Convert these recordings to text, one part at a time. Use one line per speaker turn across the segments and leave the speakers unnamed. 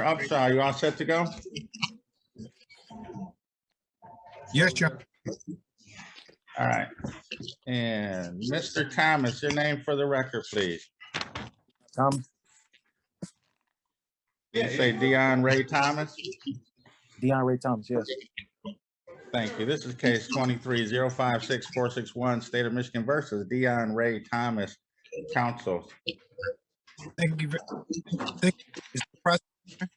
Upshaw, you all set to go?
Yes, John.
All right. And Mr. Thomas, your name for the record, please. Did you say Dion Ray Thomas?
Dion Ray Thomas, yes.
Thank you. This is case 23-056461, State of Michigan versus Dion Ray Thomas, counsel.
Thank you. Thank you. Is the prosecutor?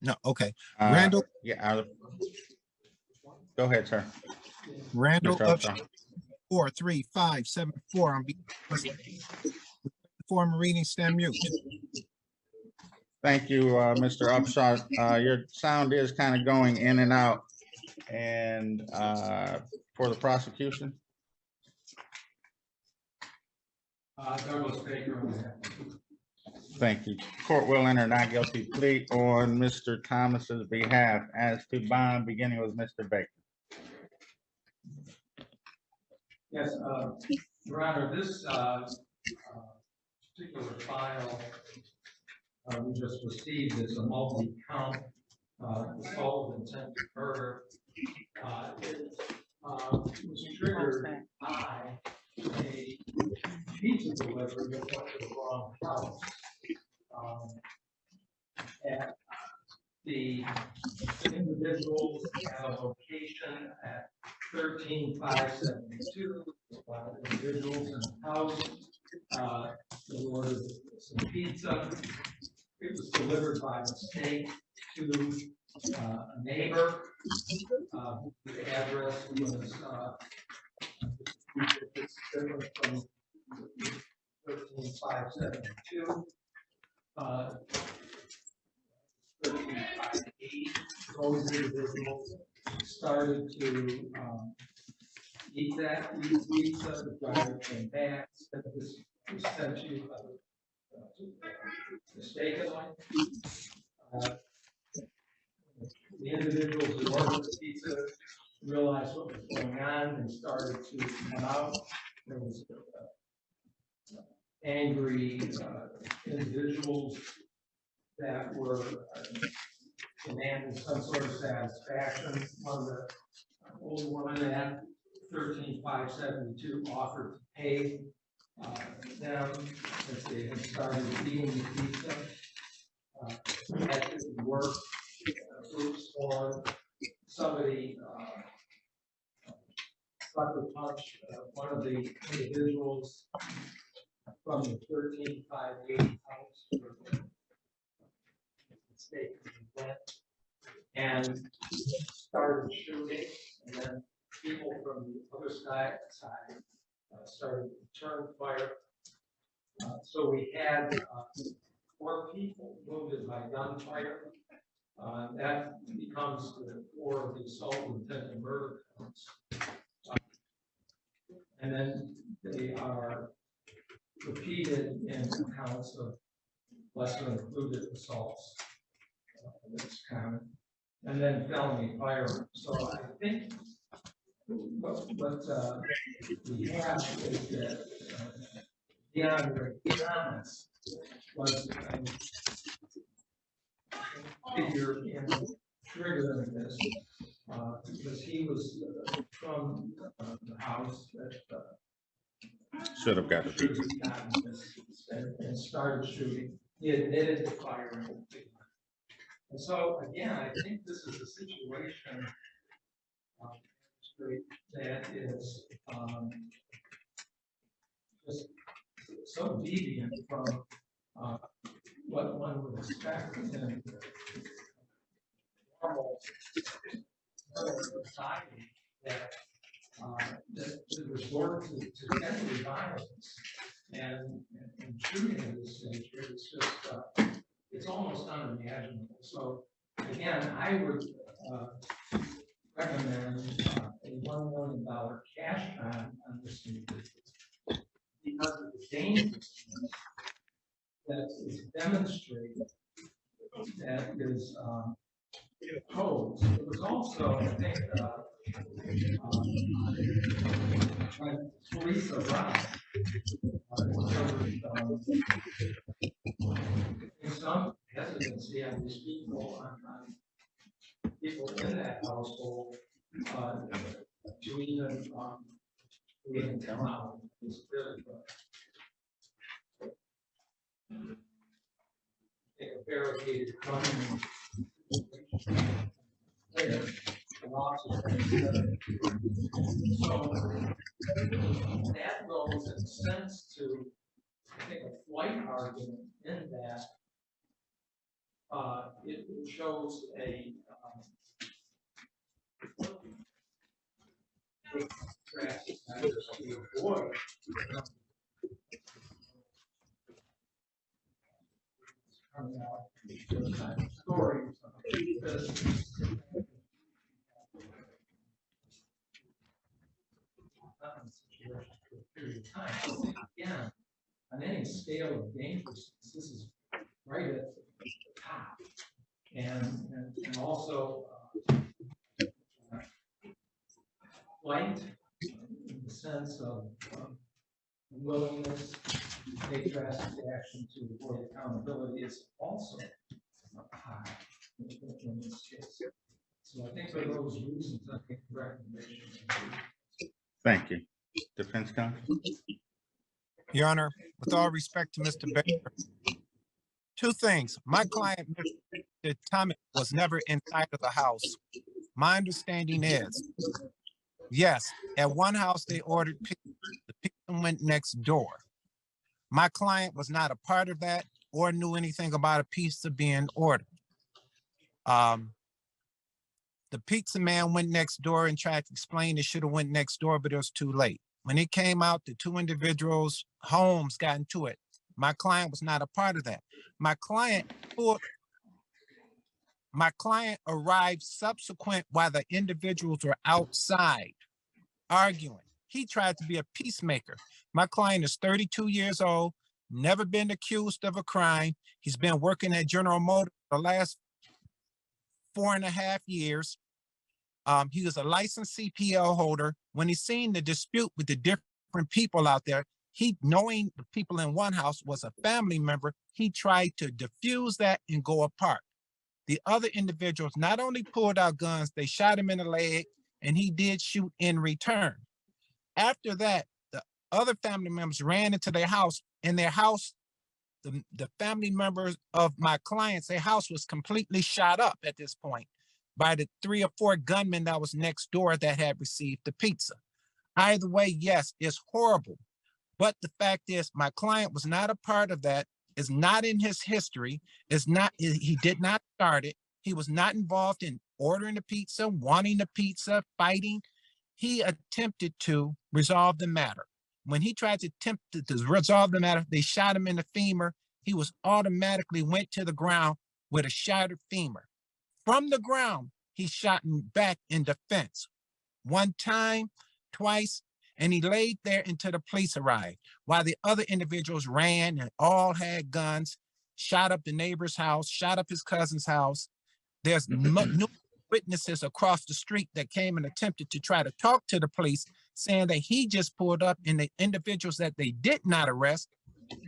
No, okay. Randall.
Yeah. Go ahead, sir.
Randall
Mr. Upshaw.
43574 on behalf of former reading stand mute.
Thank you, Mr. Upshaw. Your sound is kind of going in and out. And for the prosecution?
Douglas Baker.
Thank you. Court will enter not guilty plea on Mr. Thomas's behalf. As to bond, beginning with Mr. Baker.
Yes, Your Honor, this particular file we just received is a multi-count assault with intent to murder. It was triggered by a pizza delivery that went to the wrong house. And the individuals have a location at 13572. Individuals in the house. They ordered some pizza. It was delivered by mistake to a neighbor. The address was different from 13572. 1358. Those individuals started to eat pizza. The driver came back, said this was sent to you mistakenly. The individuals who ordered the pizza realized what was going on and started to come out. There was angry individuals that were demanding some sort of satisfaction. One of the old woman at 13572 offered to pay them as they had started eating the pizza. That didn't work. Groups formed. Somebody sucker punched one of the individuals from the 1358 house and started shooting, and then people from the other side started to turn fire. So we had 4 people wounded by gunfire. That becomes the core of the assault with intent to murder counts. And then they are repeated in counts of lesser included assaults. That's common. And then felony firearms. So I think what we have is that Dion Ray Thomas was a figure in triggering this because he was from the house that
should have got the pizza
and started shooting. He admitted to firing. And so again, I think this is a situation that is just so deviant from what one would expect in normal society, that resort to deadly violence and shooting in this nature. It's just it's almost unimaginable. So again, I would recommend a $1 million cash bond on this individual because of the dangerousness that is demonstrated that is posed. It was also, I think, when police arrived, some hesitation residency on these people, on people in that household, to even come out. It's really take a barricaded crime. There, so that goes in a sense to, I think, a flight argument in that it shows a to avoid coming out those kind of stories because again, on any scale of dangerousness, this is right at the top. And also light in the sense of willingness to take drastic action to avoid accountability is also high in this case. So I think for those reasons, I think the recommendation.
Thank you. Defense counsel.
Your Honor, with all respect to Mr. Baker, two things. My client, Mr. Thomas, was never inside of the house. My understanding is, yes, at one house they ordered pizza. The pizza went next door. My client was not a part of that or knew anything about a pizza being ordered. The pizza man went next door and tried to explain it should have went next door, but it was too late. When it came out, the two individuals' homes got into it. My client was not a part of that. My client arrived subsequent while the individuals were outside arguing. He tried to be a peacemaker. My client is 32 years old, never been accused of a crime. He's been working at General Motors for the last 4.5 years. He was a licensed CPL holder. When he seen the dispute with the different people out there, he, knowing the people in one house was a family member, he tried to diffuse that and go apart. The other individuals not only pulled out guns, they shot him in the leg, and he did shoot in return. After that, the other family members ran into their house, and their house, the family members of my clients, their house was completely shot up at this point by the 3 or 4 gunmen that was next door that had received the pizza. Either way, yes, it's horrible. But the fact is, my client was not a part of that. It's not in his history. He did not start it. He was not involved in ordering the pizza, wanting the pizza, fighting. He attempted to resolve the matter. When he tried to attempt to resolve the matter, they shot him in the femur. He was automatically went to the ground with a shattered femur. From the ground, he shot him back in defense. One time, twice, and he laid there until the police arrived, while the other individuals ran and all had guns, shot up the neighbor's house, shot up his cousin's house. There's new witnesses across the street that came and attempted to try to talk to the police, saying that he just pulled up and the individuals that they did not arrest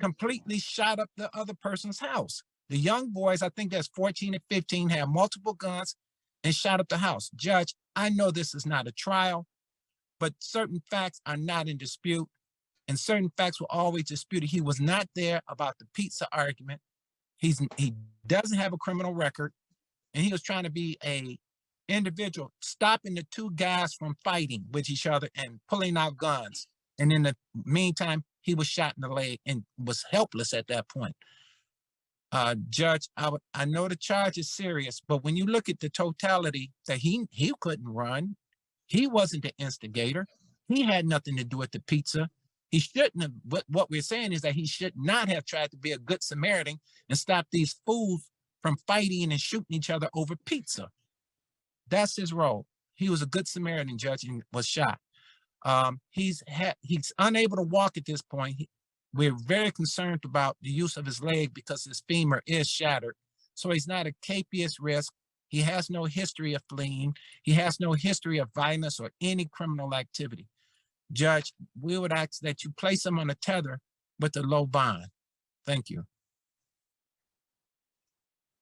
completely shot up the other person's house. The young boys, I think that's 14 and 15, had multiple guns and shot up the house. Judge, I know this is not a trial, but certain facts are not in dispute, and certain facts were always disputed. He was not there about the pizza argument. He doesn't have a criminal record, and he was trying to be a individual, stopping the two guys from fighting with each other and pulling out guns. And in the meantime, he was shot in the leg and was helpless at that point. Judge, I know the charge is serious, but when you look at the totality, that he couldn't run, he wasn't the instigator. He had nothing to do with the pizza. He shouldn't have. What we're saying is that he should not have tried to be a good Samaritan and stop these fools from fighting and shooting each other over pizza. That's his role. He was a good Samaritan, Judge, and was shot. He's unable to walk at this point. We're very concerned about the use of his leg because his femur is shattered. So he's not a capious risk. He has no history of fleeing. He has no history of violence or any criminal activity. Judge, we would ask that you place him on a tether with a low bond. Thank you.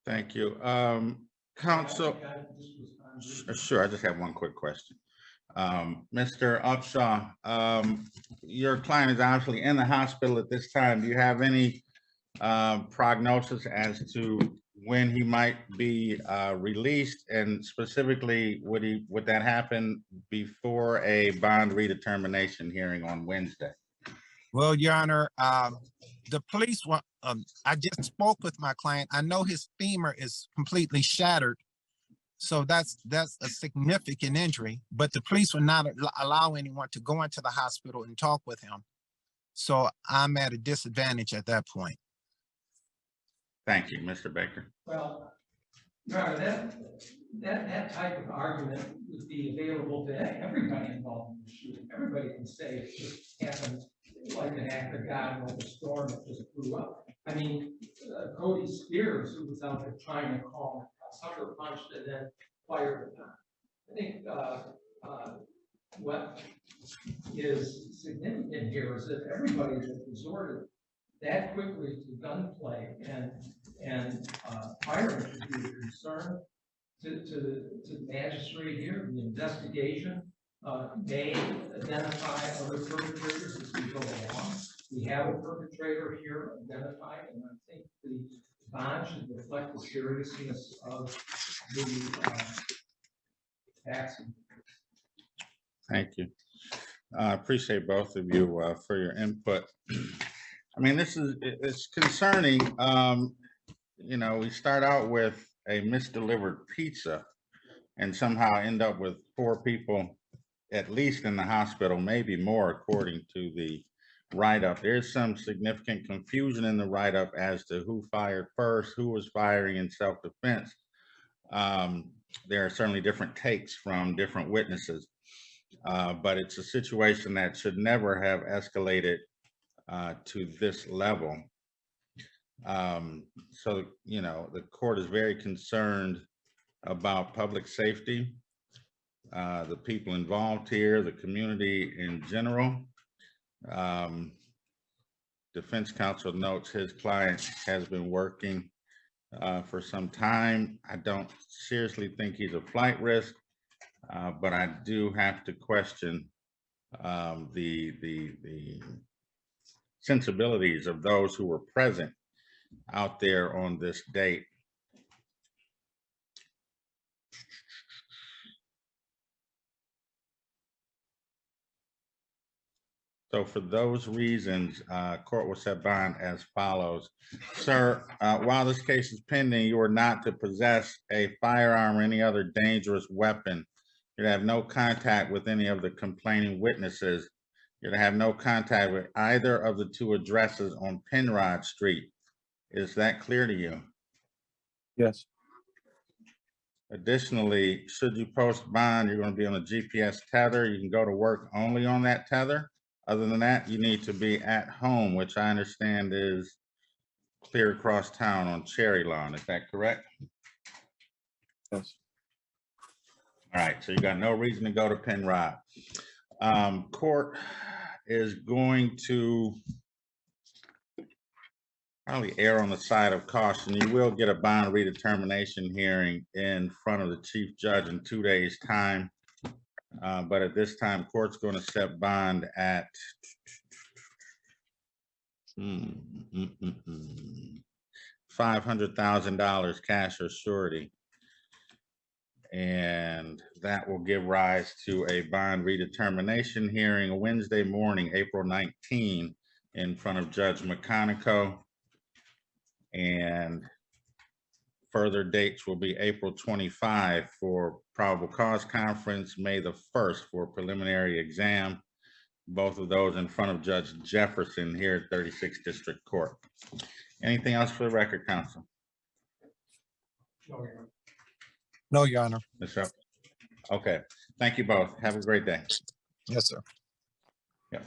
Thank you. Counsel, sure, I just have one quick question. Mr. Upshaw, your client is obviously in the hospital at this time. Do you have any prognosis as to when he might be released, and specifically would that happen before a bond redetermination hearing on Wednesday?
Well, Your Honor, the police I just spoke with my client. I know his femur is completely shattered, so that's a significant injury, but the police will not allow anyone to go into the hospital and talk with him. So I'm at a disadvantage at that point.
Thank you, Mr. Baker.
Well, Your Honor, that type of argument would be available to everybody involved in the shooting. Everybody can say it just happened like an act of God, like a storm that just blew up. I mean, Cody Spears, who was out there trying to calm it, sucker punched and then fired it. I think what is significant here is that everybody that resorted that quickly to gunplay and firing should be a concern to the magistrate here. The investigation may identify other perpetrators as we go along. We have a perpetrator here identified, and I think the bond should reflect the seriousness of the accident.
Thank you. I appreciate both of you for your input. I mean, it's concerning. You know, we start out with a misdelivered pizza and somehow end up with 4 people at least in the hospital, maybe more, according to the write-up. There's some significant confusion in the write-up as to who fired first, who was firing in self-defense. There are certainly different takes from different witnesses, but it's a situation that should never have escalated to this level. So, you know, the court is very concerned about public safety, the people involved here, the community in general. Defense counsel notes his client has been working for some time. I don't seriously think he's a flight risk, but I do have to question the sensibilities of those who were present out there on this date. So for those reasons, court will set bond as follows. Sir, while this case is pending, you are not to possess a firearm or any other dangerous weapon. You're to have no contact with any of the complaining witnesses. You're to have no contact with either of the 2 addresses on Penrod Street. Is that clear to you?
Yes.
Additionally, should you post bond, you're going to be on a GPS tether. You can go to work only on that tether. Other than that, you need to be at home, which I understand is clear across town on Cherry Lawn. Is that correct?
Yes.
All right, so you got no reason to go to Penrod. Court is going to probably err on the side of caution. You will get a bond redetermination hearing in front of the chief judge in 2 days' time. But at this time, court's going to set bond at $500,000 cash or surety. And that will give rise to a bond redetermination hearing Wednesday morning, April 19, in front of Judge McConico. And further dates will be April 25 for probable cause conference, May the 1st for preliminary exam. Both of those in front of Judge Jefferson here at 36th District Court. Anything else for the record, counsel?
No, Your Honor.
Yes, okay. Thank you both. Have a great day.
Yes, sir.
Yeah.